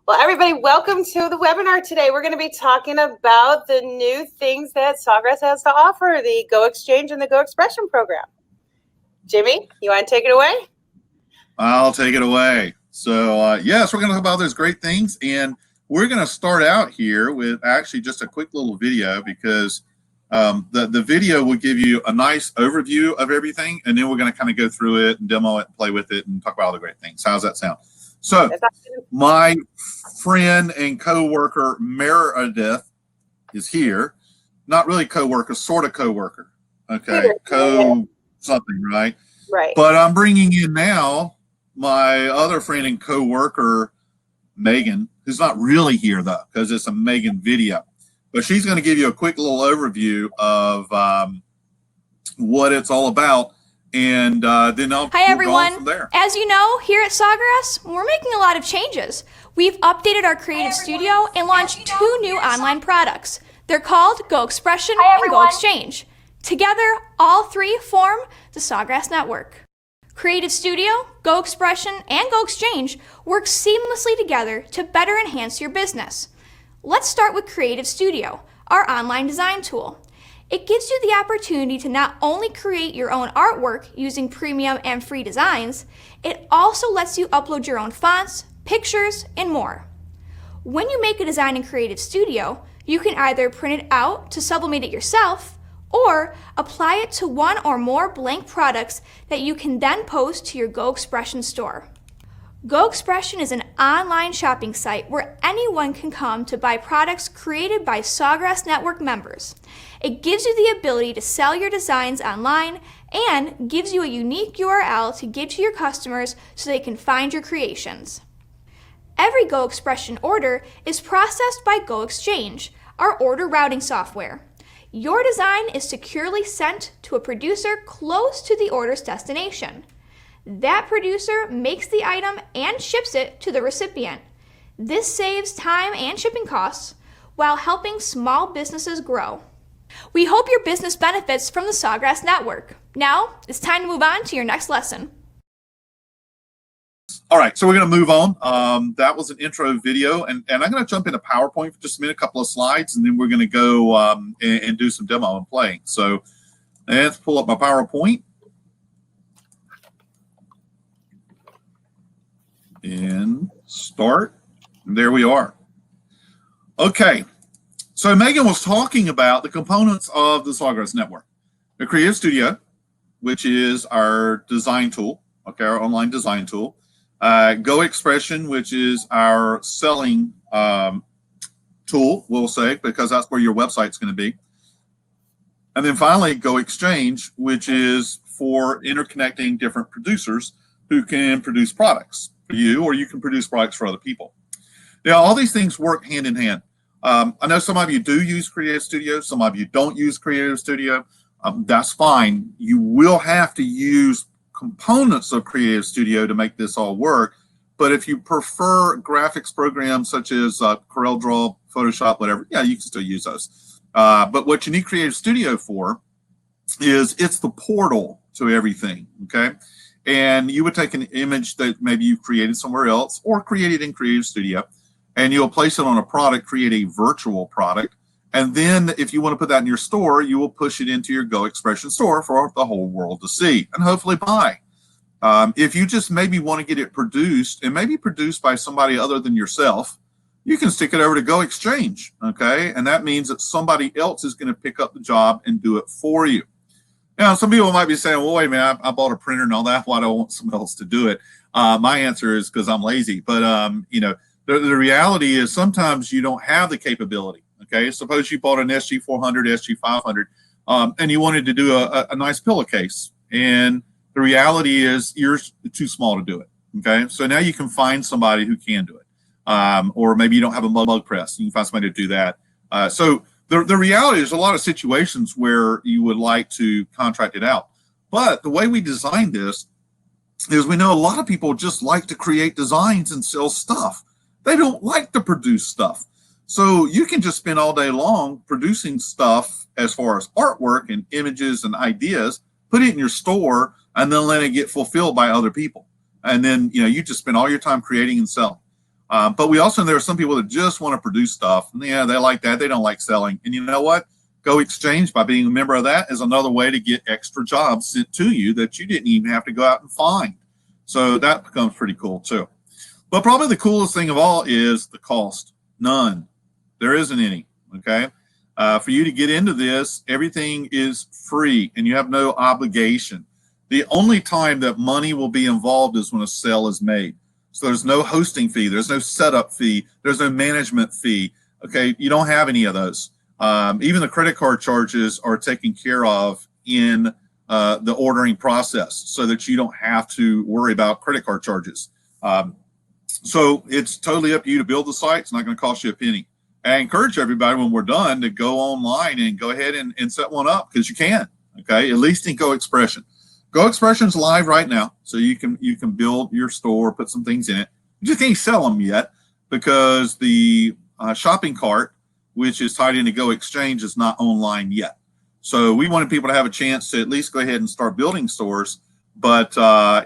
Well, everybody, welcome to the webinar today. We're going to be talking about the new things that Sawgrass has to offer, the Go Exchange and the Go Expression program. Jimmy, you want to take it away? I'll take it away. So yes, we're going to talk about those great things, and we're going to start out here with actually just a quick little video because the video will give you a nice overview of everything, and then we're going to kind of go through it and demo it, play with it, and talk about all the great things. How's that sound? So my friend and co-worker Meredith is here. Not really co-worker, sort of co-worker. Okay, co-something, right? Right. But I'm bringing in now my other friend and co-worker, Megan, who's not really here, though, because it's a Megan video. But she's going to give you a quick little overview of what it's all about. And then Hi everyone. As you know, here at Sawgrass, we're making a lot of changes. We've updated our creative studio and launched 2 new online products. They're called Go Expression and Go Exchange. Together, all 3 form the Sawgrass Network. Creative Studio, Go Expression, and Go Exchange work seamlessly together to better enhance your business. Let's start with Creative Studio, our online design tool. It gives you the opportunity to not only create your own artwork using premium and free designs, it also lets you upload your own fonts, pictures, and more. When you make a design in Creative Studio, you can either print it out to sublimate it yourself, or apply it to one or more blank products that you can then post to your Go Expression store. Go Expression is an online shopping site where anyone can come to buy products created by Sawgrass Network members. It gives you the ability to sell your designs online and gives you a unique URL to give to your customers so they can find your creations. Every Go Expression order is processed by Go Exchange, our order routing software. Your design is securely sent to a producer close to the order's destination. That producer makes the item and ships it to the recipient. This saves time and shipping costs while helping small businesses grow. We hope your business benefits from the Sawgrass Network. Now, it's time to move on to your next lesson. All right, so we're going to move on. That was an intro video, and I'm going to jump into PowerPoint for just a minute, a couple of slides, and then we're going to go and do some demo and playing. So let's pull up my PowerPoint. And start. And there we are. Okay, so Megan was talking about the components of the Sawgrass Network. The Creative Studio, which is our design tool, okay, our online design tool. Go Expression, which is our selling tool, we'll say, because that's where your website's going to be. And then finally, Go Exchange, which is for interconnecting different producers who can produce products for you, or you can produce products for other people. Now, all these things work hand in hand. I know some of you do use Creative Studio, some of you don't use Creative Studio. That's fine. You will have to use components of Creative Studio to make this all work. But if you prefer graphics programs such as CorelDRAW, Photoshop, whatever, yeah, you can still use those. But what you need Creative Studio for is it's the portal to everything, okay? And you would take an image that maybe you've created somewhere else or created in Creative Studio, and you'll place it on a product, create a virtual product. And then if you want to put that in your store, you will push it into your Go Expression store for the whole world to see and hopefully buy. If you just maybe want to get it produced and maybe produced by somebody other than yourself, you can stick it over to Go Exchange, okay? And that means that somebody else is going to pick up the job and do it for you. Now, some people might be saying, well, wait a minute, I bought a printer and all that. Why do I want someone else to do it? My answer is because I'm lazy. But, you know, the reality is sometimes you don't have the capability, okay? Suppose you bought an SG400, SG500, and you wanted to do a nice pillowcase. And the reality is you're too small to do it, okay? So now you can find somebody who can do it. Or maybe you don't have a mug press. You can find somebody to do that. So the reality is a lot of situations where you would like to contract it out. But the way we designed this is we know a lot of people just like to create designs and sell stuff. They don't like to produce stuff. So you can just spend all day long producing stuff as far as artwork and images and ideas, put it in your store, and then let it get fulfilled by other people. And then, you know, you just spend all your time creating and selling. But we also, there are some people that just want to produce stuff. And yeah, they like that. They don't like selling. And you know what? Go Exchange, by being a member of that, is another way to get extra jobs sent to you that you didn't even have to go out and find. So that becomes pretty cool too. But probably the coolest thing of all is the cost. None. There isn't any. Okay. For you to get into this, everything is free and you have no obligation. The only time that money will be involved is when a sale is made. So there's no hosting fee, there's no setup fee, there's no management fee. Okay, you don't have any of those. Even the credit card charges are taken care of in the ordering process so that you don't have to worry about credit card charges. So it's totally up to you to build the site. It's not going to cost you a penny. I encourage everybody when we're done to go online and go ahead and set one up, because you can, okay, at least in Go Expression. Go Expression's live right now, so you can build your store, put some things in it. You just can't sell them yet because the shopping cart, which is tied into Go Exchange, is not online yet. So we wanted people to have a chance to at least go ahead and start building stores, but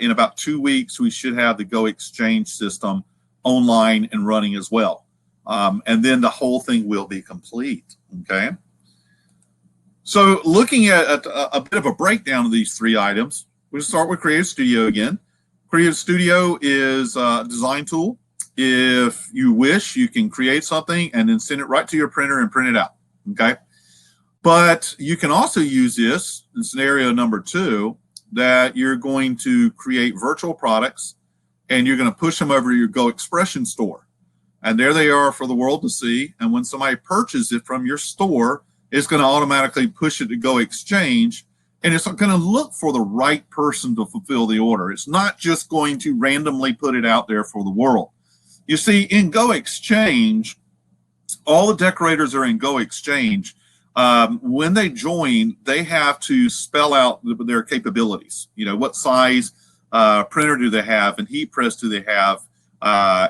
in about 2 weeks, we should have the Go Exchange system online and running as well. And then the whole thing will be complete, okay? So looking at a bit of a breakdown of these three items, we'll start with Creative Studio again. Creative Studio is a design tool. If you wish, you can create something and then send it right to your printer and print it out, okay? But you can also use this in scenario number 2, that you're going to create virtual products and you're going to push them over to your Go Expression store. And there they are for the world to see. And when somebody purchases it from your store, it's going to automatically push it to Go Exchange. And it's going to look for the right person to fulfill the order. It's not just going to randomly put it out there for the world. You see, in Go Exchange, all the decorators are in Go Exchange. When they join, they have to spell out their capabilities. You know, what size printer do they have, and heat press do they have,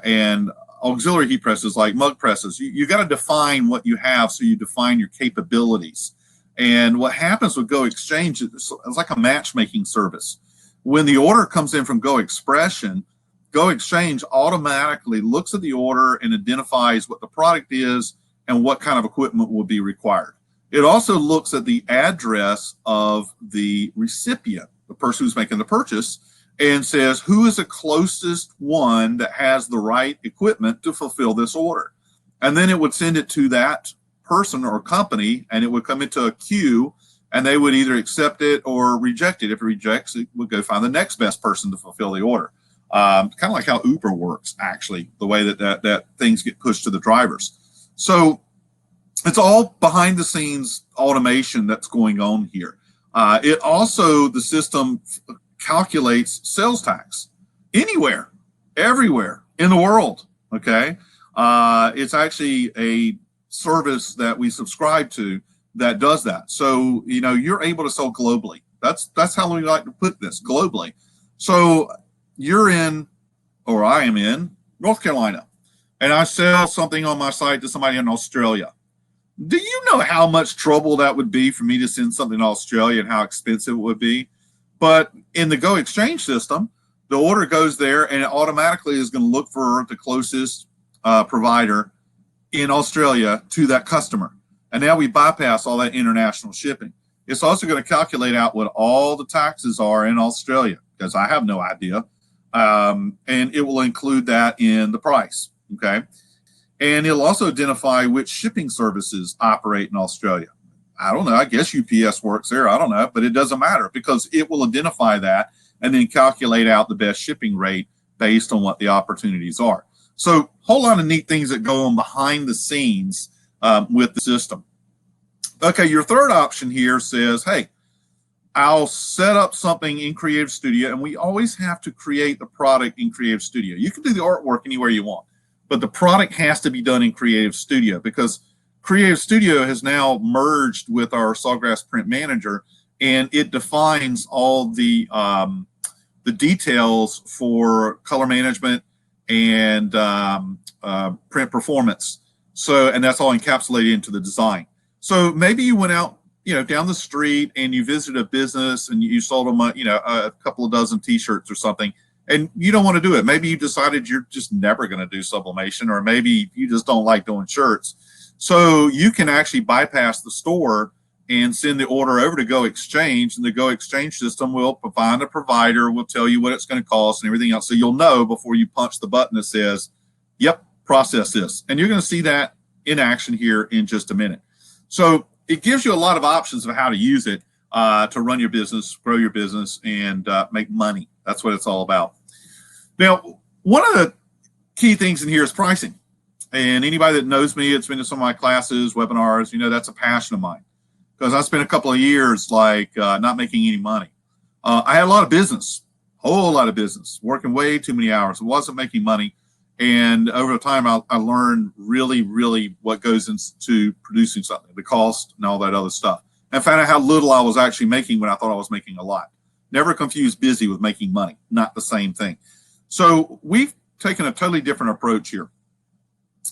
and auxiliary heat presses like mug presses. You got to define what you have, so you define your capabilities. And what happens with Go Exchange is it's like a matchmaking service. When the order comes in from Go Expression, Go Exchange automatically looks at the order and identifies what the product is and what kind of equipment will be required. It also looks at the address of the recipient, the person who's making the purchase, and says, who is the closest one that has the right equipment to fulfill this order? And then it would send it to that person or company, and it would come into a queue, and they would either accept it or reject it. If it rejects, it would go find the next best person to fulfill the order. Kind of like how Uber works, actually, the way that things get pushed to the drivers. So it's all behind the scenes automation that's going on here. It also, the system calculates sales tax anywhere, everywhere in the world, okay? It's actually a service that we subscribe to that does that. So, you know, you're able to sell globally. That's how we like to put this, globally. So you're in, or I am in, North Carolina, and I sell something on my site to somebody in Australia. Do you know how much trouble that would be for me to send something to Australia and how expensive it would be? But in the Go Exchange system, the order goes there and it automatically is going to look for the closest provider in Australia to that customer. And now we bypass all that international shipping. It's also going to calculate out what all the taxes are in Australia, because I have no idea. And it will include that in the price, okay? And it'll also identify which shipping services operate in Australia. I don't know, I guess UPS works there, I don't know, but it doesn't matter because it will identify that and then calculate out the best shipping rate based on what the opportunities are. So a whole lot of neat things that go on behind the scenes with the system. Okay, your third option here says, hey, I'll set up something in Creative Studio, and we always have to create the product in Creative Studio. You can do the artwork anywhere you want, but the product has to be done in Creative Studio because Creative Studio has now merged with our Sawgrass Print Manager, and it defines all the details for color management and print performance. So, and that's all encapsulated into the design. So maybe you went out, you know, down the street and you visited a business and you sold them, a couple of dozen T-shirts or something, and you don't want to do it. Maybe you decided you're just never going to do sublimation, or maybe you just don't like doing shirts. So you can actually bypass the store and send the order over to Go Exchange, and the Go Exchange system will find a provider, will tell you what it's going to cost and everything else. So you'll know before you punch the button that says, yep, process this. And you're going to see that in action here in just a minute. So it gives you a lot of options of how to use it to run your business, grow your business, and make money. That's what it's all about. Now, one of the key things in here is pricing. And anybody that knows me, it's been to some of my classes, webinars, you know, that's a passion of mine. Because I spent a couple of years not making any money. I had a lot of business, a whole lot of business, working way too many hours. It wasn't making money. And over time, I learned really, really what goes into producing something, the cost and all that other stuff. And found out how little I was actually making when I thought I was making a lot. Never confuse busy with making money, not the same thing. So we've taken a totally different approach here.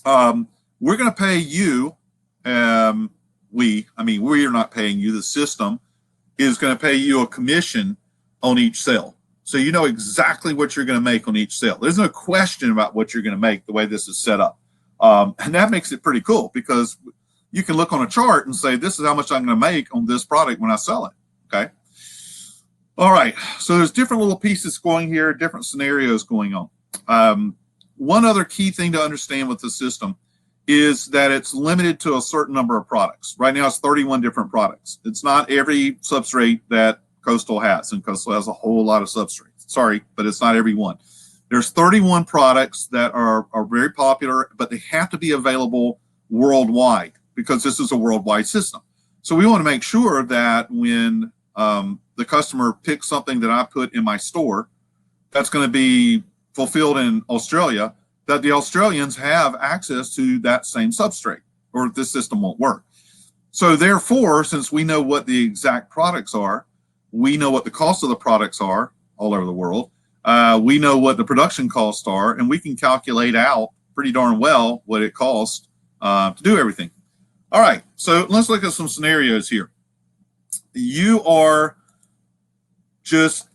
We're going to pay you, we are not paying you, the system is going to pay you a commission on each sale. So you know exactly what you're going to make on each sale. There's no question about what you're going to make the way this is set up. And that makes it pretty cool because you can look on a chart and say, this is how much I'm going to make on this product when I sell it, okay? All right, so there's different little pieces going here, different scenarios going on. One other key thing to understand with the system is that it's limited to a certain number of products. Right now it's 31 different products. It's not every substrate that Coastal has, and Coastal has a whole lot of substrates. Sorry, but it's not every one. There's 31 products that are very popular, but they have to be available worldwide because this is a worldwide system. So we want to make sure that when the customer picks something that I put in my store that's going to be fulfilled in Australia, that the Australians have access to that same substrate, or this system won't work. So therefore, since we know what the exact products are, we know what the cost of the products are all over the world, we know what the production costs are, and we can calculate out pretty darn well what it costs to do everything. All right, so let's look at some scenarios here. You are just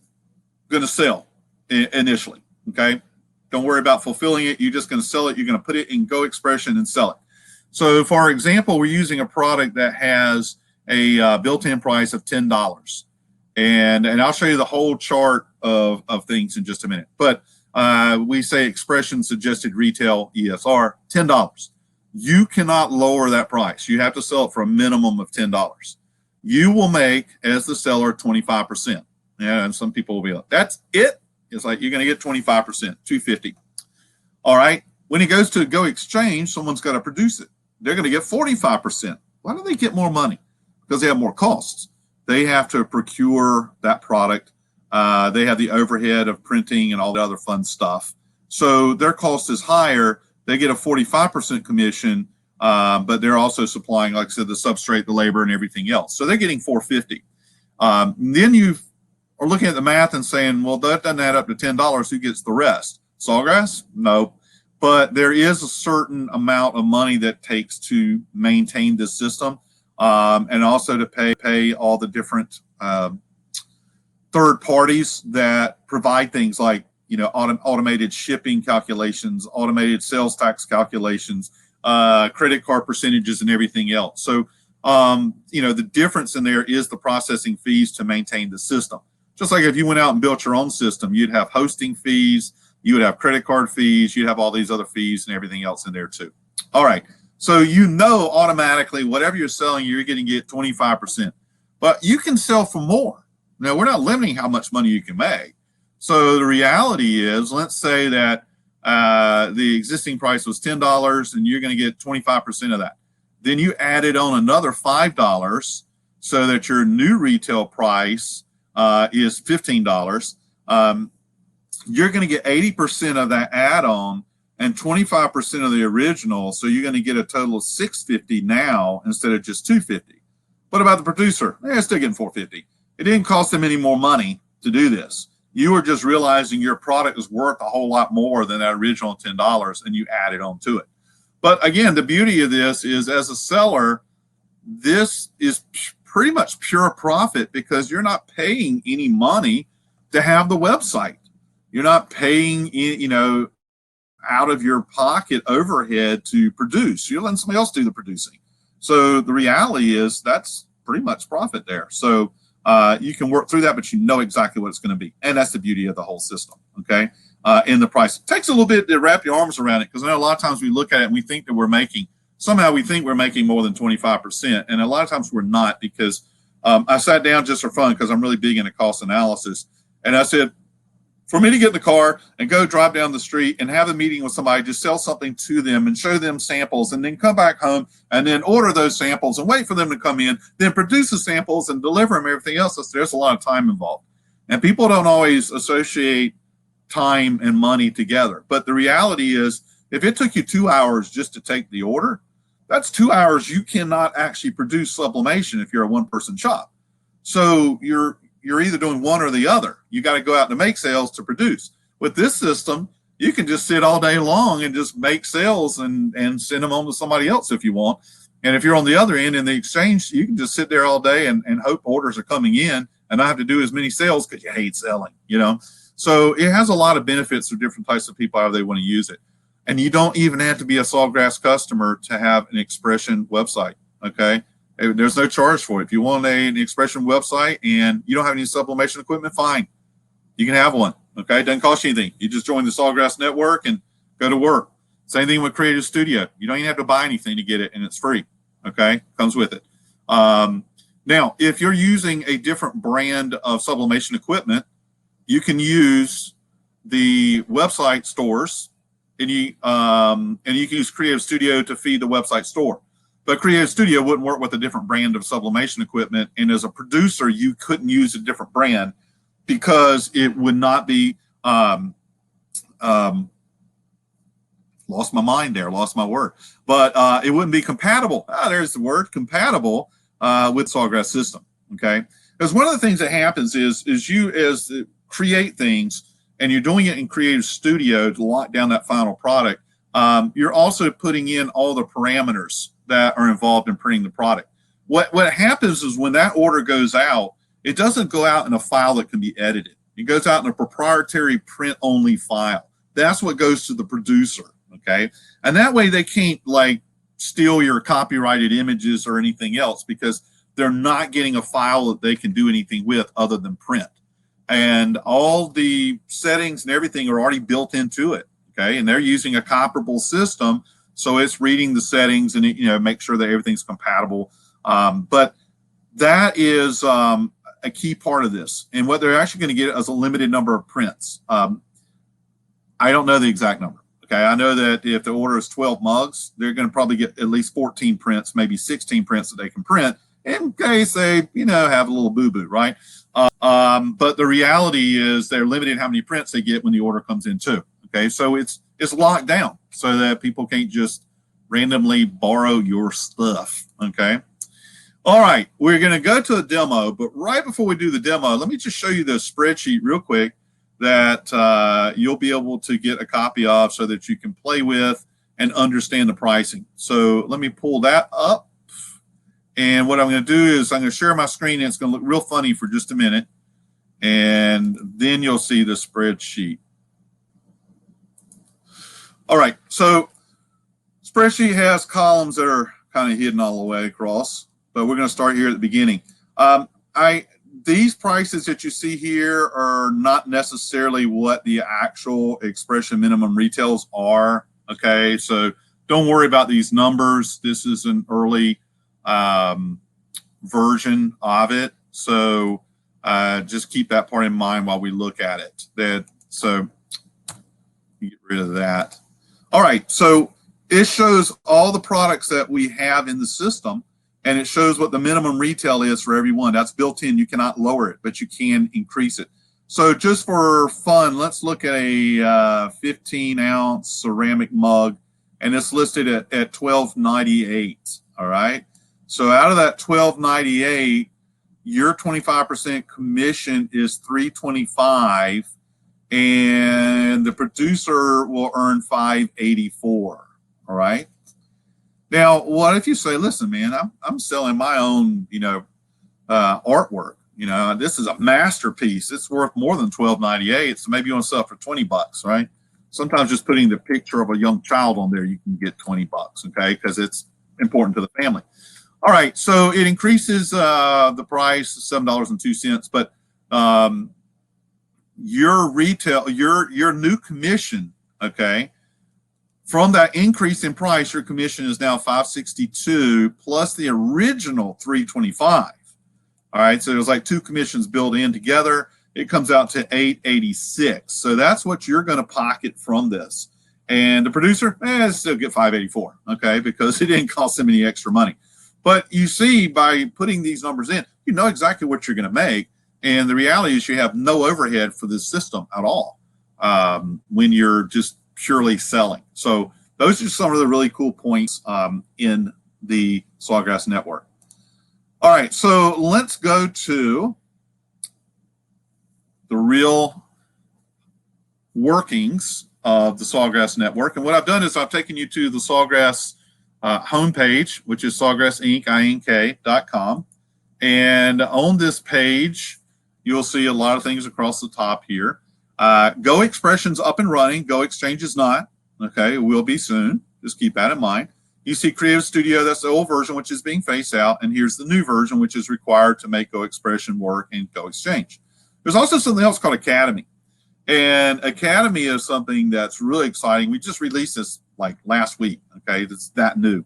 going to sell initially, okay? Don't worry about fulfilling it. You're just going to sell it. You're going to put it in Go Expression and sell it. So for example, we're using a product that has a built-in price of $10. And I'll show you the whole chart of things in just a minute. But we say expression suggested retail ESR, $10. You cannot lower that price. You have to sell it for a minimum of $10. You will make, as the seller, 25%. And some people will be like, that's it? It's like, you're going to get 25%, $250. All right. When it goes to Go Exchange, someone's got to produce it. They're going to get 45%. Why do they get more money? Because they have more costs. They have to procure that product. They have the overhead of printing and all the other fun stuff. So their cost is higher. They get a 45% commission, but they're also supplying, like I said, the substrate, the labor, and everything else. So they're getting $450. Then you are looking at the math and saying, well, that doesn't add up to $10. Who gets the rest? Sawgrass? No. But there is a certain amount of money that it takes to maintain this system. And also to pay all the different third parties that provide things like, you know, automated shipping calculations, automated sales tax calculations, credit card percentages, and everything else. So, you know, the difference in there is the processing fees to maintain the system. Just like if you went out and built your own system, you'd have hosting fees, you would have credit card fees, you'd have all these other fees and everything else in there too. All right. So you know automatically whatever you're selling, you're going to get 25%. But you can sell for more. Now, we're not limiting how much money you can make. So the reality is, let's say that the existing price was $10 and you're going to get 25% of that. Then you added on another $5 so that your new retail price is $15. You're going to get 80% of that add-on and 25% of the original, so you're going to get a total of $650 now instead of just $250. What about the producer? They're still getting $450. It didn't cost them any more money to do this. You were just realizing your product is worth a whole lot more than that original $10, and you added on to it. But again, the beauty of this is, as a seller, this is pretty much pure profit because you're not paying any money to have the website. You're not paying, out of your pocket overhead to produce. You're letting somebody else do the producing. So the reality is that's pretty much profit there. So you can work through that, but you know exactly what it's going to be. And that's the beauty of the whole system, okay? In the price. It takes a little bit to wrap your arms around it, because I know a lot of times we look at it and we think that we're making more than 25%. And a lot of times we're not, because I sat down just for fun, because I'm really big into cost analysis. And I said, for me to get in the car and go drive down the street and have a meeting with somebody, just sell something to them and show them samples, and then come back home and then order those samples and wait for them to come in, then produce the samples and deliver them, everything else, there's a lot of time involved. And people don't always associate time and money together. But the reality is, if it took you 2 hours just to take the order, that's 2 hours you cannot actually produce sublimation if you're a one-person shop. So you're either doing one or the other. You got to go out to make sales to produce. With this system, you can just sit all day long and just make sales and send them on to somebody else if you want. And if you're on the other end in the exchange, you can just sit there all day and hope orders are coming in and not have to do as many sales, because you hate selling, So it has a lot of benefits for different types of people, how they want to use it. And you don't even have to be a Sawgrass customer to have an Expression website, okay? There's no charge for it. If you want an Expression website and you don't have any sublimation equipment, fine. You can have one, okay? It doesn't cost you anything. You just join the Sawgrass network and go to work. Same thing with Creative Studio. You don't even have to buy anything to get it, and it's free, okay? Comes with it. Now, if you're using a different brand of sublimation equipment, you can use the website stores, and you can use Creative Studio to feed the website store. But Creative Studio wouldn't work with a different brand of sublimation equipment, and as a producer, you couldn't use a different brand, because it would not be lost my mind there, lost my word, but it wouldn't be compatible. There's the word, compatible with Sawgrass system. Okay, because one of the things that happens is you create things, and you're doing it in Creative Studio to lock down that final product. You're also putting in all the parameters that are involved in printing the product. What happens is, when that order goes out, it doesn't go out in a file that can be edited. It goes out in a proprietary print-only file. That's what goes to the producer, okay? And that way they can't steal your copyrighted images or anything else, because they're not getting a file that they can do anything with other than print. And all the settings and everything are already built into it, okay? And they're using a comparable system, so it's reading the settings and make sure that everything's compatible. But that is a key part of this. And what they're actually going to get is a limited number of prints. I don't know the exact number. Okay, I know that if the order is 12 mugs, they're going to probably get at least 14 prints, maybe 16 prints that they can print, in case they, have a little boo-boo, right? But the reality is they're limited how many prints they get when the order comes in too. Okay, so it's locked down so that people can't just randomly borrow your stuff. Okay. All right, we're going to go to a demo, but right before we do the demo, let me just show you the spreadsheet real quick that you'll be able to get a copy of, so that you can play with and understand the pricing. So let me pull that up. And what I'm going to do is I'm going to share my screen, and it's going to look real funny for just a minute. And then you'll see the spreadsheet. All right, so spreadsheet has columns that are kind of hidden all the way across, but we're going to start here at the beginning. These prices that you see here are not necessarily what the actual Expression minimum retails are, okay? So don't worry about these numbers. This is an early version of it, so just keep that part in mind while we look at it. So get rid of that. All right, so it shows all the products that we have in the system, and it shows what the minimum retail is for every one. That's built in. You cannot lower it, but you can increase it. So just for fun, let's look at a 15-ounce ceramic mug, and it's listed at $12.98. All right. So out of that $12.98, your 25% commission is $3.25, and the producer will earn $5.84. All right. Now, what if you say, listen, man, I'm selling my own, artwork. You know, this is a masterpiece. It's worth more than $12.98. So maybe you want to sell it for 20 bucks, right? Sometimes just putting the picture of a young child on there, you can get 20 bucks, okay? Because it's important to the family. All right, so it increases the price to $7.02, but your retail, your new commission, okay, from that increase in price, your commission is now $5.62 plus the original $3.25. All right, so there's like two commissions built in together. It comes out to $8.86. So that's what you're going to pocket from this. And the producer, still get $5.84, okay, because it didn't cost them any extra money. But you see, by putting these numbers in, you know exactly what you're going to make. And the reality is you have no overhead for this system at all when you're just purely selling. So those are some of the really cool points in the Sawgrass network. All right, so let's go to the real workings of the Sawgrass network. And what I've done is I've taken you to the Sawgrass homepage, which is sawgrassinc.com. And on this page, you'll see a lot of things across the top here. Go Expression's up and running. Go Exchange is not. Okay, it will be soon. Just keep that in mind. You see Creative Studio, that's the old version, which is being phased out. And here's the new version, which is required to make Go Expression work and Go Exchange. There's also something else called Academy. And Academy is something that's really exciting. We just released this like last week, okay? It's that new.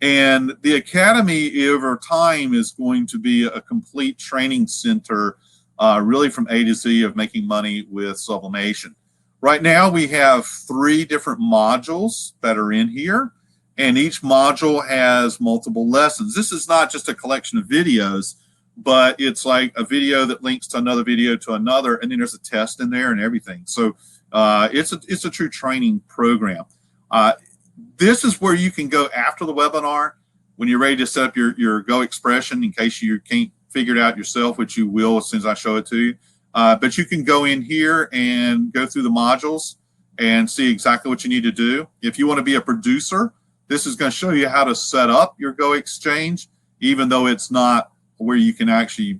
And the Academy over time is going to be a complete training center really from A to Z of making money with sublimation. Right now we have 3 different modules that are in here, and each module has multiple lessons. This is not just a collection of videos, but it's like a video that links to another video to another, and then there's a test in there and everything. So it's a true training program. This is where you can go after the webinar when you're ready to set up your Go Expression in case you can't figure it out yourself, which you will as soon as I show it to you. But you can go in here and go through the modules and see exactly what you need to do. If you want to be a producer, this is going to show you how to set up your Go Exchange, even though it's not where you can actually,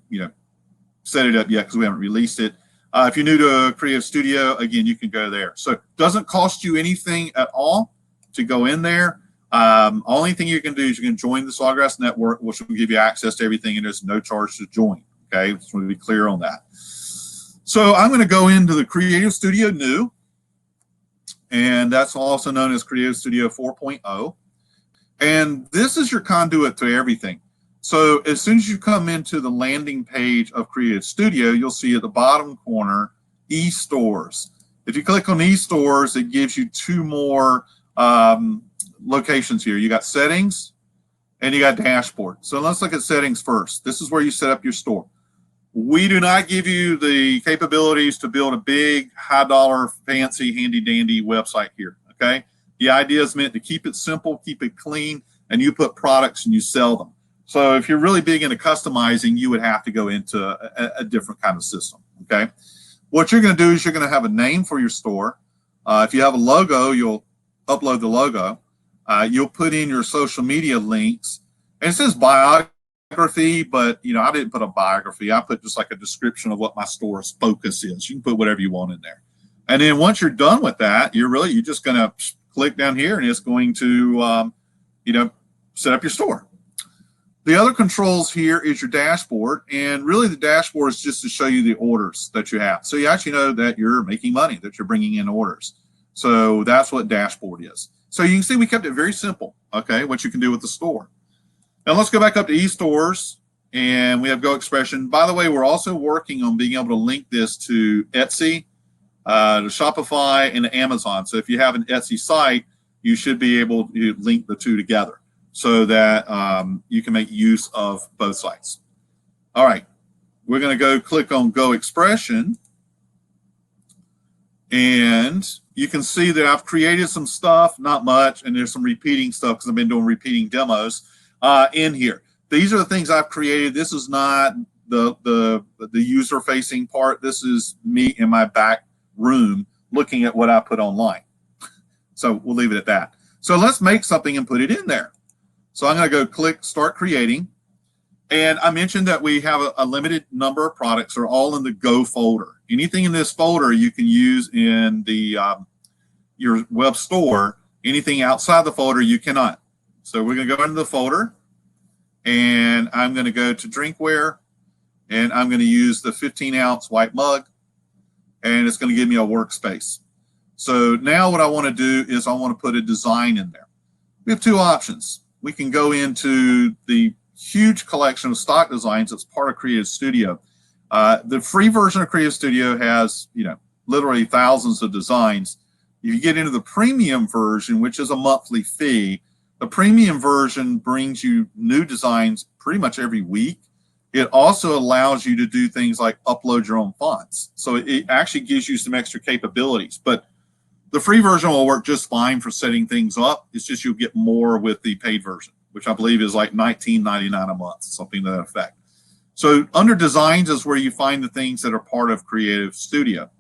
set it up yet because we haven't released it. If you're new to Creative Studio, again, you can go there. So it doesn't cost you anything at all to go in there. Only thing you can do is you can join the Sawgrass network, which will give you access to everything, and there's no charge to join. Okay, just want to be clear on that. So I'm going to go into the Creative Studio New, and that's also known as Creative Studio 4.0. And this is your conduit to everything. So as soon as you come into the landing page of Creative Studio, you'll see at the bottom corner, eStores. If you click on eStores, it gives you 2 more locations here. You got Settings and you got Dashboard. So let's look at Settings first. This is where you set up your store. We do not give you the capabilities to build a big, high-dollar, fancy, handy-dandy website here, okay? The idea is meant to keep it simple, keep it clean, and you put products and you sell them. So if you're really big into customizing, you would have to go into a different kind of system, okay? What you're going to do is you're going to have a name for your store. If you have a logo, you'll upload the logo. You'll put in your social media links. And it says biography, but I didn't put a biography. I put just like a description of what my store's focus is. You can put whatever you want in there. And then once you're done with that, you're just going to click down here and it's going to, set up your store. The other controls here is your dashboard, and really the dashboard is just to show you the orders that you have. So you actually know that you're making money, that you're bringing in orders. So that's what dashboard is. So you can see we kept it very simple, okay, what you can do with the store. Now let's go back up to eStores, and we have Go Expression. By the way, we're also working on being able to link this to Etsy, to Shopify, and to Amazon. So if you have an Etsy site, you should be able to link the 2 together, so that you can make use of both sites. All right, we're going to go click on Go Expression, and you can see that I've created some stuff, not much, and there's some repeating stuff because I've been doing repeating demos in here. These are the things I've created. This is not the user-facing part. This is me in my back room looking at what I put online. So we'll leave it at that. So let's make something and put it in there. So I'm going to go click Start Creating. And I mentioned that we have a limited number of products. They're all in the Go folder. Anything in this folder you can use in the your web store. Anything outside the folder you cannot. So we're going to go into the folder, and I'm going to go to drinkware, and I'm going to use the 15-ounce white mug, and it's going to give me a workspace. So now what I want to do is I want to put a design in there. We have two options. We can go into the huge collection of stock designs that's part of Creative Studio. The free version of Creative Studio has, literally thousands of designs. If you get into the premium version, which is a monthly fee, the premium version brings you new designs pretty much every week. It also allows you to do things like upload your own fonts. So it actually gives you some extra capabilities. But the free version will work just fine for setting things up. It's just you'll get more with the paid version, which I believe is like $19.99 a month, something to that effect. So under designs is where you find the things that are part of Creative Studio.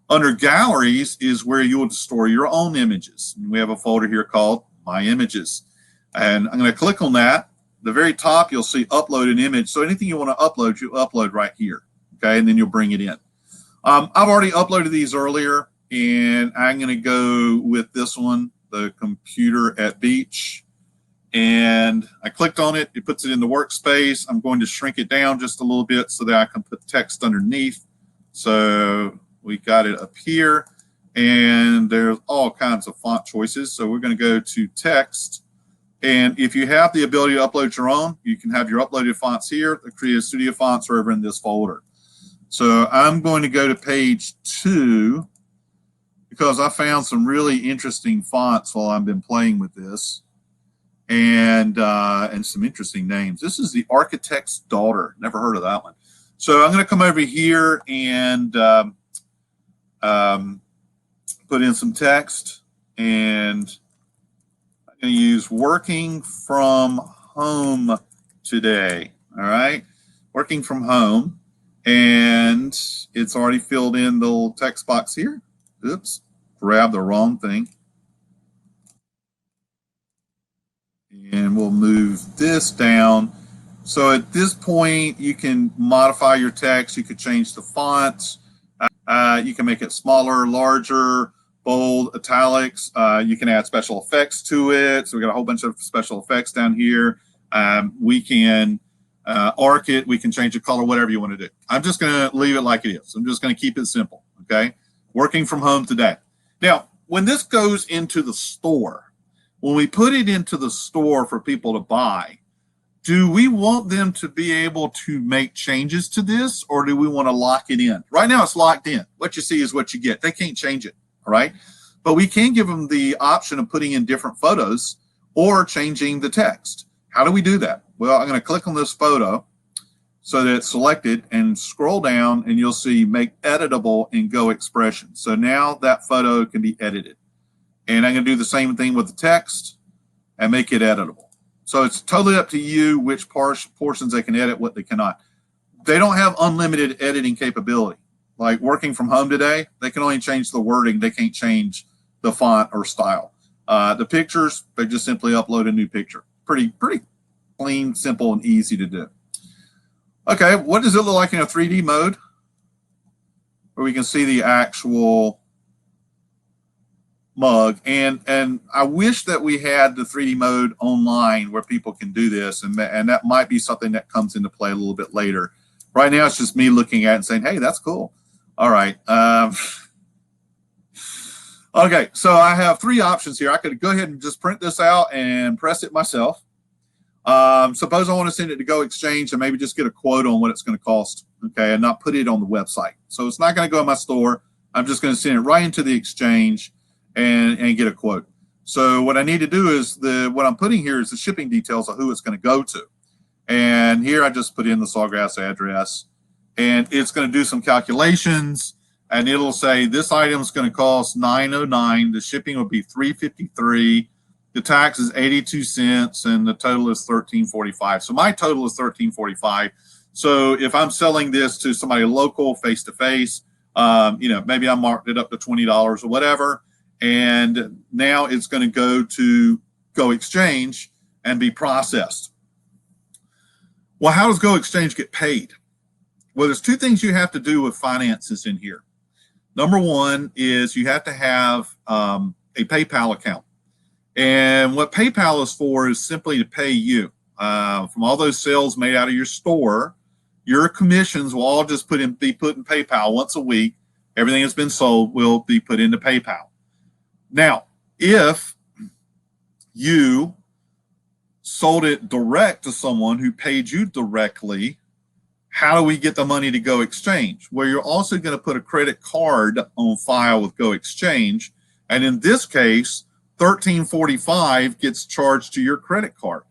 Under galleries is where you will store your own images. And we have a folder here called My Images. And I'm going to click on that. At the very top, you'll see upload an image. So anything you want to upload, you upload right here. Okay, and then you'll bring it in. I've already uploaded these earlier, and I'm going to go with this one, the computer at beach. And I clicked on it. It puts it in the workspace. I'm going to shrink it down just a little bit so that I can put text underneath. So we got it up here, and there's all kinds of font choices. So we're going to go to text. And if you have the ability to upload your own, you can have your uploaded fonts here. The Creative Studio fonts are over in this folder. So I'm going to go to page 2 because I found some really interesting fonts while I've been playing with this, and some interesting names. This is the Architect's Daughter. Never heard of that one. So I'm going to come over here and put in some text, and I'm going to use working from home today. All right, working from home. And it's already filled in the little text box here. Oops, grab the wrong thing. And we'll move this down. So at this point, you can modify your text. You could change the fonts. You can make it smaller, larger, bold, italics. You can add special effects to it. So we got a whole bunch of special effects down here. We can arc it. We can change the color, whatever you want to do. I'm just going to leave it like it is. I'm just going to keep it simple. Okay. Working from home today. Now, when this goes into the store, when we put it into the store for people to buy, do we want them to be able to make changes to this, or do we want to lock it in? Right now it's locked in. What you see is what you get. They can't change it. All right. But we can give them the option of putting in different photos or changing the text. How do we do that? Well, I'm going to click on this photo so that it's selected and scroll down, and you'll see make editable in Go Expression. So now that photo can be edited. And I'm going to do the same thing with the text and make it editable. So it's totally up to you which portions they can edit, what they cannot. They don't have unlimited editing capability. Like working from home today, they can only change the wording. They can't change the font or style. The pictures, they just simply upload a new picture. Pretty clean, simple, and easy to do. Okay, what does it look like in a 3D mode? Where we can see the actual mug. And I wish that we had the 3D mode online where people can do this, and that might be something that comes into play a little bit later. Right now, it's just me looking at it and saying, hey, that's cool. All right. Okay, so I have 3 options here. I could go ahead and just print this out and press it myself. Suppose I want to send it to Go Exchange and maybe just get a quote on what it's going to cost, okay, and not put it on the website. So it's not going to go in my store. I'm just going to send it right into the exchange and get a quote. So what I need to do is what I'm putting here is the shipping details of who it's going to go to. And here I just put in the Sawgrass address, and it's going to do some calculations, and it'll say this item is going to cost $9.09. The shipping will be $3.53. The tax is 82 cents, and the total is $13.45. So my total is $13.45. So if I'm selling this to somebody local, face to face, maybe I marked it up to $20 or whatever, and now it's going to go to Go Exchange and be processed. Well, how does Go Exchange get paid? Well, there's two things you have to do with finances in here. Number one is you have to have a PayPal account. And what PayPal is for is simply to pay you. From all those sales made out of your store, your commissions will all just be put in PayPal once a week. Everything that's been sold will be put into PayPal. Now, if you sold it direct to someone who paid you directly, how do we get the money to Go Exchange? Well, you're also going to put a credit card on file with Go Exchange. And in this case, $13.45 gets charged to your credit card.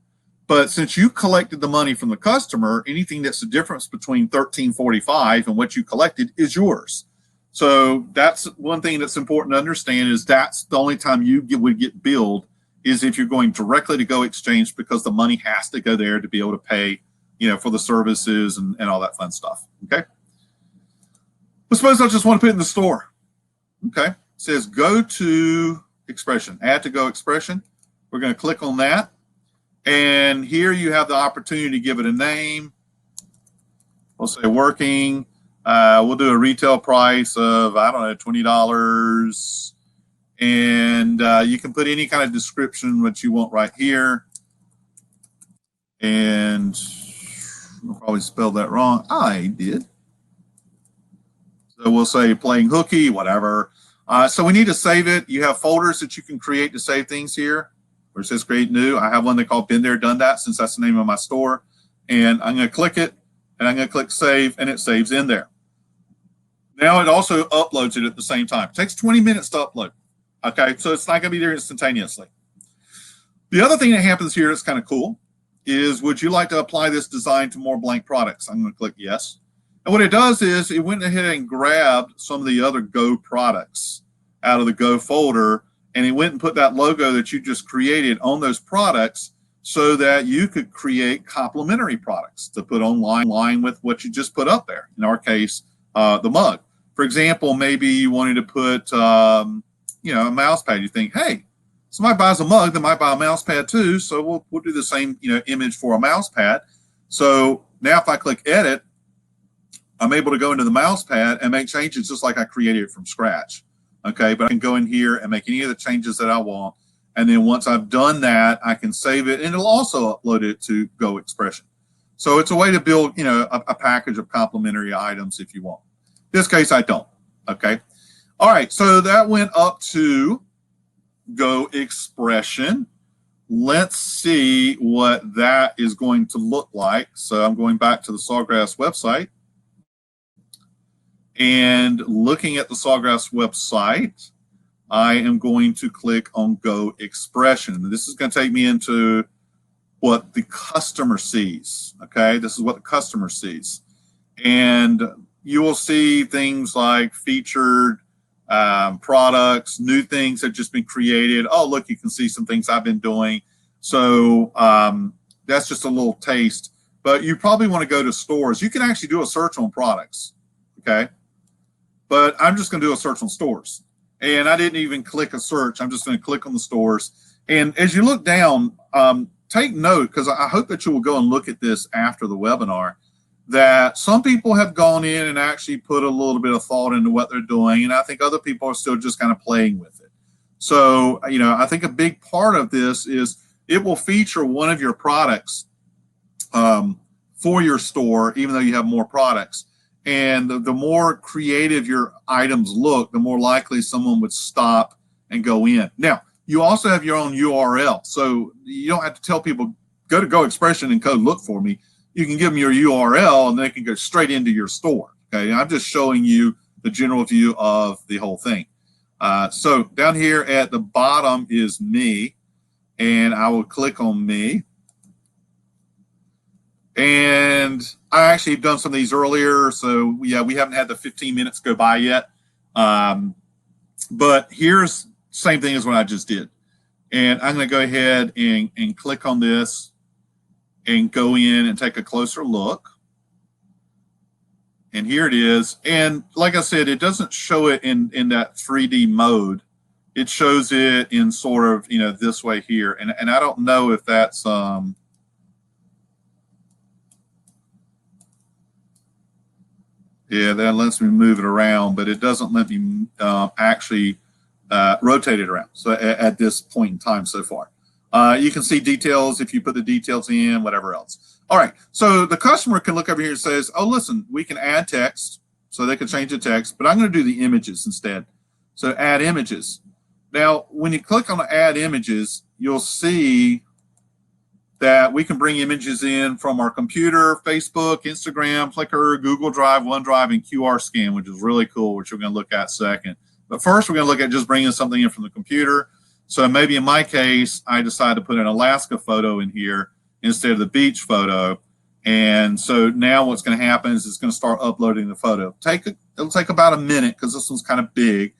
But since you collected the money from the customer, anything that's the difference between $13.45 and what you collected is yours. So that's one thing that's important to understand, is that's the only time you would get billed is if you're going directly to Go Exchange, because the money has to go there to be able to pay, for the services and all that fun stuff. Okay. But suppose I just want to put it in the store. Okay. It says go to Expression, add to Go Expression. We're going to click on that. And here you have the opportunity to give it a name. We'll say working. We'll do a retail price of, I don't know, $20. And you can put any kind of description that you want right here. And I'll probably spelled that wrong. I did. So we'll say playing hooky, whatever. So we need to save it. You have folders that you can create to save things here, where it says create new. I have one they call Been There, Done That, since that's the name of my store. And I'm going to click it, and I'm going to click save, and it saves in there. Now it also uploads it at the same time. It takes 20 minutes to upload. Okay, so it's not going to be there instantaneously. The other thing that happens here that's kind of cool is, would you like to apply this design to more blank products? I'm going to click yes. And what it does is it went ahead and grabbed some of the other Go products out of the Go folder, and it went and put that logo that you just created on those products so that you could create complementary products to put online with what you just put up there. In our case, the mug. For example, maybe you wanted to put, a mouse pad. You think, hey, somebody buys a mug, they might buy a mouse pad too. So we'll do the same, image for a mouse pad. So now if I click edit, I'm able to go into the mouse pad and make changes just like I created it from scratch. Okay, but I can go in here and make any of the changes that I want. And then once I've done that, I can save it, and it'll also upload it to Go Expression. So it's a way to build, a package of complementary items if you want. In this case, I don't. Okay. All right, so that went up to Go Expression. Let's see what that is going to look like. So I'm going back to the Sawgrass website. And looking at the Sawgrass website, I am going to click on Go Expression. This is going to take me into what the customer sees. Okay, this is what the customer sees. And you will see things like featured products, new things that have just been created. Oh, look, you can see some things I've been doing. So that's just a little taste. But you probably want to go to stores. You can actually do a search on products. Okay. But I'm just going to do a search on stores. And I didn't even click a search. I'm just going to click on the stores. And as you look down, take note, because I hope that you will go and look at this after the webinar, that some people have gone in and actually put a little bit of thought into what they're doing. And I think other people are still just kind of playing with it. So, I think a big part of this is it will feature one of your products for your store, even though you have more products. And the more creative your items look, the more likely someone would stop and go in. Now, you also have your own URL. So you don't have to tell people, go to Go Expression and code look for me. You can give them your URL and they can go straight into your store. Okay, I'm just showing you the general view of the whole thing. So down here at the bottom is me, and I will click on me. And I actually have done some of these earlier, so yeah, we haven't had the 15 minutes go by yet. But here's the same thing as what I just did. And I'm going to go ahead and click on this and go in and take a closer look. And here it is. And like I said, it doesn't show it in that 3D mode. It shows it in sort of, this way here. And I don't know if that's Yeah, that lets me move it around, but it doesn't let me actually rotate it around. So at this point in time so far. You can see details if you put the details in, whatever else. All right, so the customer can look over here and says, oh, listen, we can add text, so they can change the text, but I'm going to do the images instead. So add images. Now, when you click on add images, you'll see that we can bring images in from our computer, Facebook, Instagram, Flickr, Google Drive, OneDrive, and QR scan, which is really cool, which we're going to look at second. But first, we're going to look at just bringing something in from the computer. So maybe in my case, I decide to put an Alaska photo in here instead of the beach photo. And so now what's going to happen is it's going to start uploading the photo. It'll take about a minute because this one's kind of big,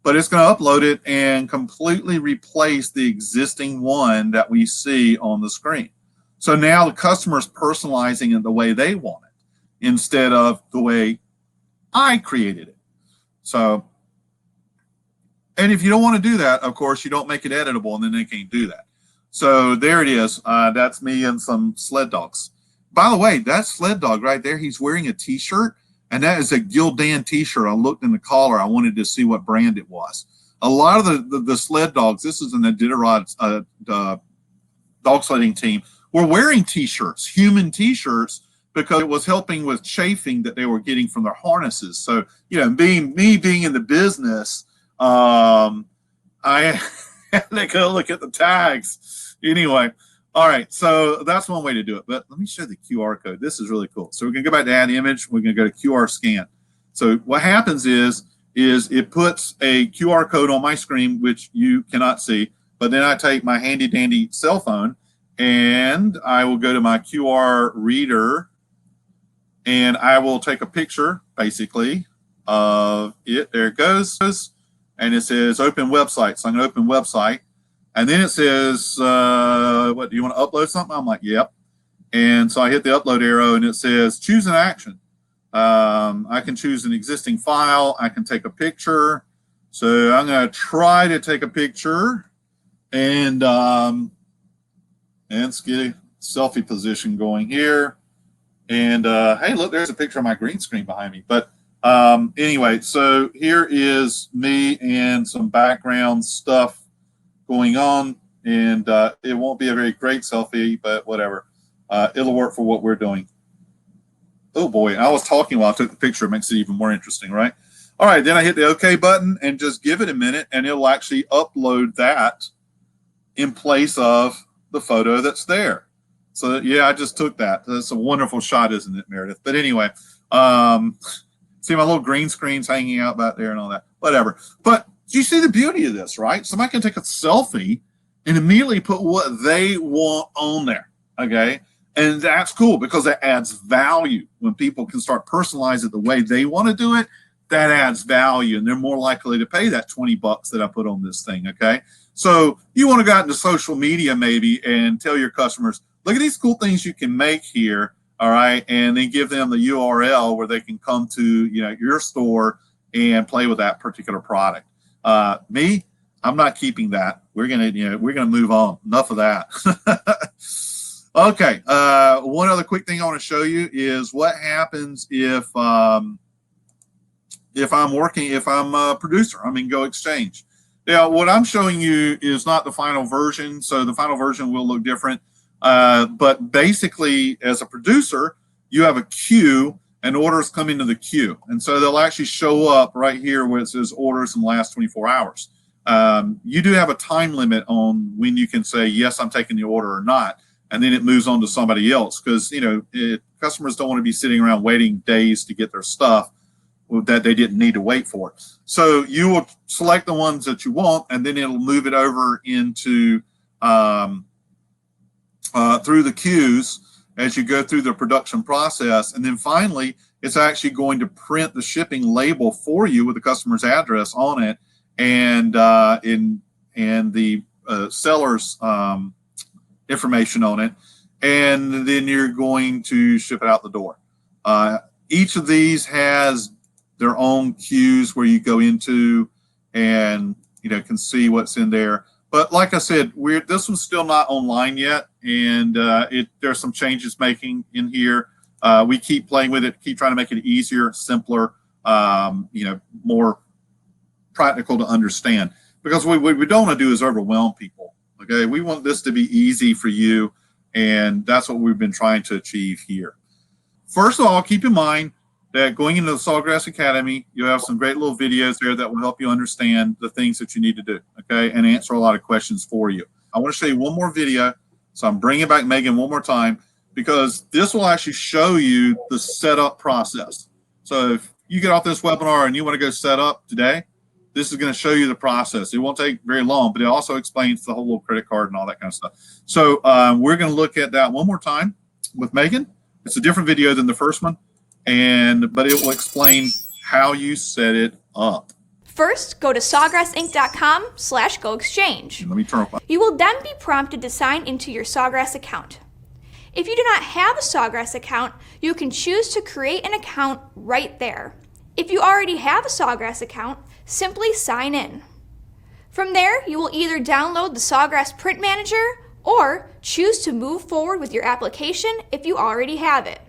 but it's going to upload it and completely replace the existing one that we see on the screen. So now the customer's personalizing it the way they want it instead of the way I created it. So, and if you don't want to do that, of course, you don't make it editable, and then they can't do that. So there it is. That's me and some sled dogs. By the way, that sled dog right there, he's wearing a T-shirt, and that is a Gildan T-shirt. I looked in the collar. I wanted to see what brand it was. A lot of the sled dogs, this is an Iditarod dog sledding team, were wearing T-shirts, human T-shirts, because it was helping with chafing that they were getting from their harnesses. So, you know, being in the business, I had to go look at the tags. Anyway, all right, so that's one way to do it. But let me show the QR code. This is really cool. So we're going to go back to add image. We're going to go to QR scan. So what happens is it puts a QR code on my screen, which you cannot see. But then I take my handy dandy cell phone and I will go to my QR reader and I will take a picture, basically, of it. There it goes. And it says open website. So I'm going to open website. And then it says, what, do you want to upload something? I'm like, yep. And so I hit the upload arrow and it says choose an action. I can choose an existing file. I can take a picture. So I'm going to try to take a picture and let's get a selfie position going here. And hey, look, there's a picture of my green screen behind me. But anyway, so here is me and some background stuff going on, and it won't be a very great selfie, but whatever. It'll work for what we're doing. Oh boy, I was talking while I took the picture. It makes it even more interesting, right? All right, then I hit the OK button and just give it a minute, and it'll actually upload that in place of the photo that's there. So yeah, I just took that. That's a wonderful shot, isn't it, Meredith? But anyway, see my little green screens hanging out back there and all that, whatever. But you see the beauty of this, right? Somebody can take a selfie and immediately put what they want on there, okay? And that's cool because that adds value. When people can start personalizing it the way they want to do it, that adds value, and they're more likely to pay that $20 that I put on this thing, okay? So you want to go out into social media maybe and tell your customers, look at these cool things you can make here, all right? And then give them the URL where they can come to, you know, your store and play with that particular product. Me, I'm not keeping that. We're gonna move on. Enough of that. Okay. One other quick thing I want to show you is what happens if I'm a producer. I'm in Go Exchange. Now, what I'm showing you is not the final version, so the final version will look different. But basically, as a producer, you have a queue, and orders come into the queue. And so they'll actually show up right here where it says orders in the last 24 hours. You do have a time limit on when you can say, yes, I'm taking the order or not. And then it moves on to somebody else because, you know, customers don't want to be sitting around waiting days to get their stuff that they didn't need to wait for. So you will select the ones that you want, and then it'll move it over into through the queues as you go through the production process. And then finally, it's actually going to print the shipping label for you with the customer's address on it and the seller's information on it. And then you're going to ship it out the door. Each of these has their own queues where you go into and, you know, can see what's in there. But like I said, this one's still not online yet, and there's some changes making in here. We keep playing with it, keep trying to make it easier, simpler, more practical to understand. Because what we don't want to do is overwhelm people. Okay, we want this to be easy for you, and that's what we've been trying to achieve here. First of all, keep in mind that going into the Sawgrass Academy, you have some great little videos there that will help you understand the things that you need to do, okay, and answer a lot of questions for you. I want to show you one more video, so I'm bringing back Megan one more time, because this will actually show you the setup process. So if you get off this webinar and you want to go set up today, this is going to show you the process. It won't take very long, but it also explains the whole little credit card and all that kind of stuff. So we're going to look at that one more time with Megan. It's a different video than the first one, but it will explain how you set it up. First, go to sawgrassinc.com/goexchange. Let me turn off. You will then be prompted to sign into your Sawgrass account. If you do not have a Sawgrass account, you can choose to create an account right there. If you already have a Sawgrass account, simply sign in. From there, you will either download the Sawgrass Print Manager or choose to move forward with your application if you already have it.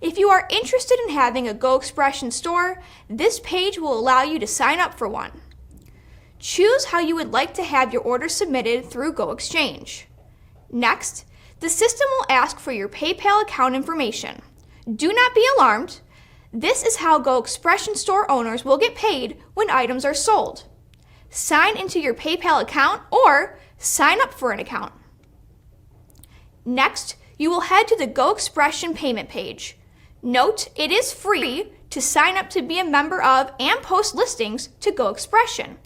If you are interested in having a Go Expression store, this page will allow you to sign up for one. Choose how you would like to have your order submitted through Go Exchange. Next, the system will ask for your PayPal account information. Do not be alarmed. This is how Go Expression store owners will get paid when items are sold. Sign into your PayPal account or sign up for an account. Next, you will head to the Go Expression payment page. Note, it is free to sign up to be a member of and post listings to Go Expression.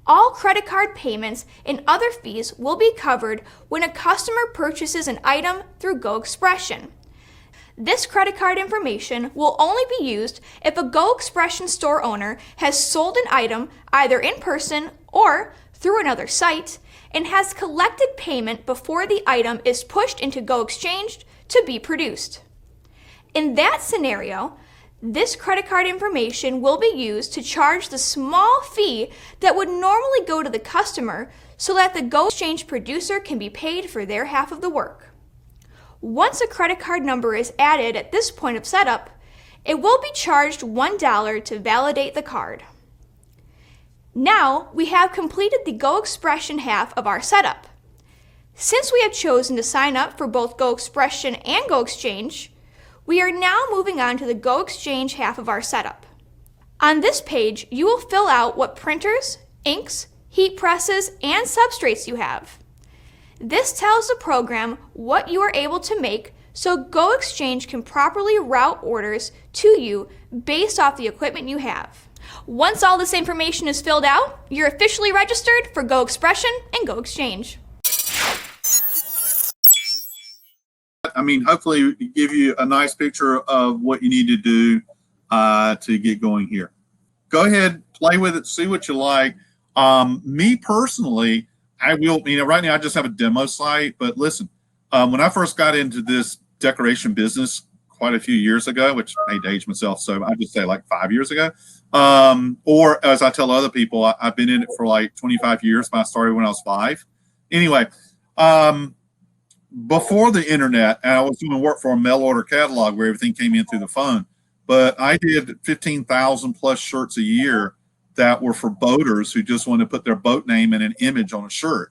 All credit card payments and other fees will be covered when a customer purchases an item through Go Expression. This credit card information will only be used if a Go Expression store owner has sold an item either in person or through another site and has collected payment before the item is pushed into Go Exchange to be produced. In that scenario, this credit card information will be used to charge the small fee that would normally go to the customer so that the Go Exchange producer can be paid for their half of the work. Once a credit card number is added at this point of setup, it will be charged $1 to validate the card. Now we have completed the Go Expression half of our setup. Since we have chosen to sign up for both Go Expression and Go Exchange, we are now moving on to the Go Exchange half of our setup. On this page, you will fill out what printers, inks, heat presses, and substrates you have. This tells the program what you are able to make so Go Exchange can properly route orders to you based off the equipment you have. Once all this information is filled out, you're officially registered for Go Expression and Go Exchange. Hopefully give you a nice picture of what you need to do to get going here. Go ahead, play with it, see what you like. Me personally, I will, right now I just have a demo site, but listen, when I first got into this decoration business quite a few years ago, which I hate to age myself, so I just say like 5 years ago, or as I tell other people, I've been in it for like 25 years, but I started when I was 5. Anyway, before the internet, and I was doing work for a mail order catalog where everything came in through the phone, but I did 15,000 plus shirts a year that were for boaters who just wanted to put their boat name and an image on a shirt.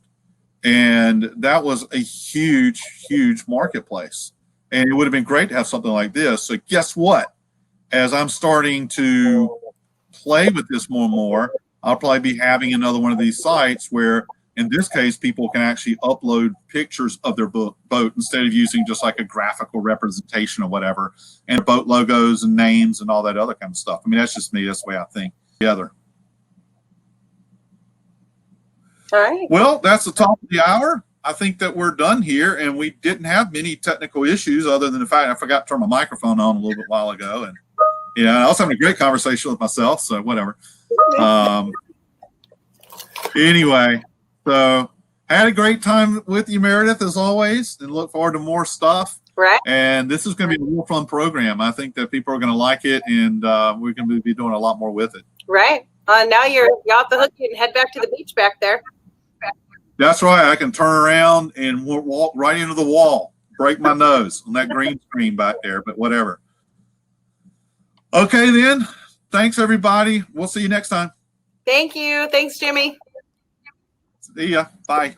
And that was a huge, huge marketplace. And it would have been great to have something like this. So guess what? As I'm starting to play with this more and more, I'll probably be having another one of these sites where, in this case, people can actually upload pictures of their boat instead of using just like a graphical representation or whatever, and boat logos and names and all that other kind of stuff. That's just me. That's the way I think. Together. All right. Well, that's the top of the hour. I think that we're done here, and we didn't have many technical issues other than the fact I forgot to turn my microphone on a little bit while ago, and I was having a great conversation with myself. So whatever. Anyway. So I had a great time with you, Meredith, as always, and look forward to more stuff. Right. And this is going to be a real fun program. I think that people are going to like it, and we're going to be doing a lot more with it. Right. Now you're off the hook. You can head back to the beach back there. That's right. I can turn around and walk right into the wall. break my nose on that green screen back there, but whatever. Okay, then. Thanks, everybody. We'll see you next time. Thank you. Thanks, Jimmy. See ya. Bye.